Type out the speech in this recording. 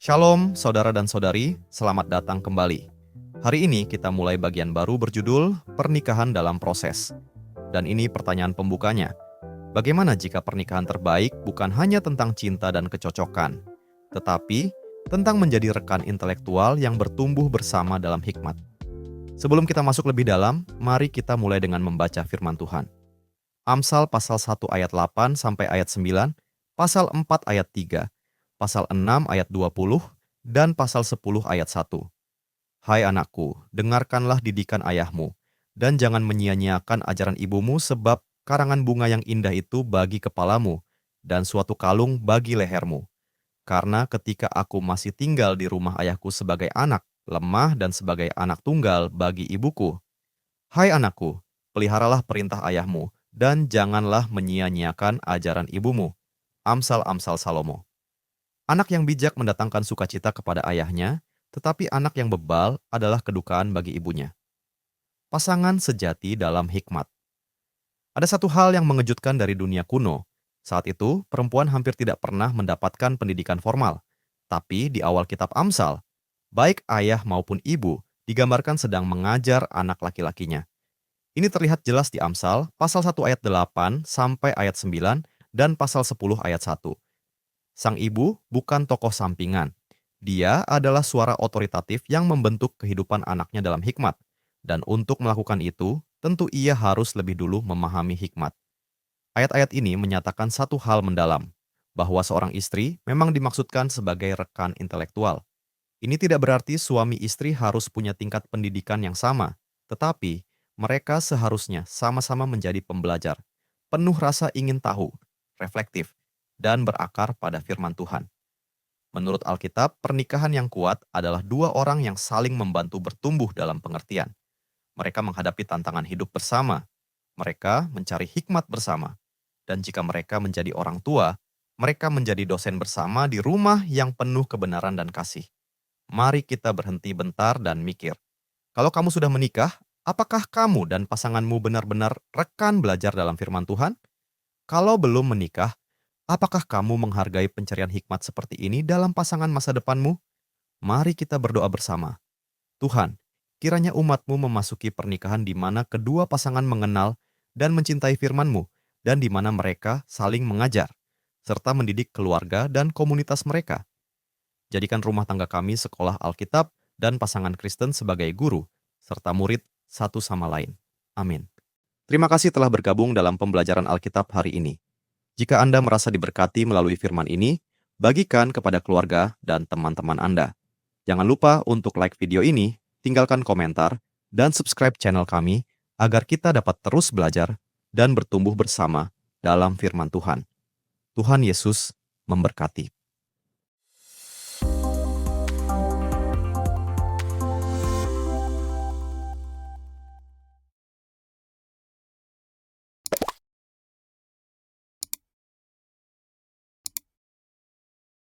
Shalom saudara dan saudari, selamat datang kembali. Hari ini kita mulai bagian baru berjudul Pernikahan dalam Proses. Dan ini pertanyaan pembukanya. Bagaimana jika pernikahan terbaik bukan hanya tentang cinta dan kecocokan, tetapi tentang menjadi rekan intelektual yang bertumbuh bersama dalam hikmat? Sebelum kita masuk lebih dalam, mari kita mulai dengan membaca firman Tuhan. Amsal pasal 1 ayat 8 sampai ayat 9, pasal 4 ayat 3, pasal 6 ayat 20, dan pasal 10 ayat 1. Hai anakku, dengarkanlah didikan ayahmu, dan jangan menyia-nyiakan ajaran ibumu sebab karangan bunga yang indah itu bagi kepalamu, dan suatu kalung bagi lehermu. Karena ketika aku masih tinggal di rumah ayahku sebagai anak, lemah dan sebagai anak tunggal bagi ibuku. Hai anakku, peliharalah perintah ayahmu, dan janganlah menyia-nyiakan ajaran ibumu. Amsal-amsal Salomo. Anak yang bijak mendatangkan sukacita kepada ayahnya, tetapi anak yang bebal adalah kedukaan bagi ibunya. Pasangan sejati dalam hikmat. Ada satu hal yang mengejutkan dari dunia kuno. Saat itu, perempuan hampir tidak pernah mendapatkan pendidikan formal. Tapi di awal kitab Amsal, baik ayah maupun ibu digambarkan sedang mengajar anak laki-lakinya. Ini terlihat jelas di Amsal, pasal 1 ayat 8 sampai ayat 9, dan pasal 10 ayat 1. Sang ibu bukan tokoh sampingan. Dia adalah suara otoritatif yang membentuk kehidupan anaknya dalam hikmat. Dan untuk melakukan itu, tentu ia harus lebih dulu memahami hikmat. Ayat-ayat ini menyatakan satu hal mendalam, bahwa seorang istri memang dimaksudkan sebagai rekan intelektual. Ini tidak berarti suami istri harus punya tingkat pendidikan yang sama, tetapi mereka seharusnya sama-sama menjadi pembelajar, penuh rasa ingin tahu, reflektif, dan berakar pada firman Tuhan. Menurut Alkitab, pernikahan yang kuat adalah dua orang yang saling membantu bertumbuh dalam pengertian. Mereka menghadapi tantangan hidup bersama, mereka mencari hikmat bersama, dan jika mereka menjadi orang tua, mereka menjadi dosen bersama di rumah yang penuh kebenaran dan kasih. Mari kita berhenti bentar dan mikir. Kalau kamu sudah menikah, apakah kamu dan pasanganmu benar-benar rekan belajar dalam firman Tuhan? Kalau belum menikah, apakah kamu menghargai pencarian hikmat seperti ini dalam pasangan masa depanmu? Mari kita berdoa bersama. Tuhan, kiranya umat-Mu memasuki pernikahan di mana kedua pasangan mengenal dan mencintai firman-Mu, dan di mana mereka saling mengajar, serta mendidik keluarga dan komunitas mereka. Jadikan rumah tangga kami sekolah Alkitab dan pasangan Kristen sebagai guru, serta murid satu sama lain. Amin. Terima kasih telah bergabung dalam pembelajaran Alkitab hari ini. Jika Anda merasa diberkati melalui firman ini, bagikan kepada keluarga dan teman-teman Anda. Jangan lupa untuk like video ini, tinggalkan komentar, dan subscribe channel kami agar kita dapat terus belajar dan bertumbuh bersama dalam firman Tuhan. Tuhan Yesus memberkati.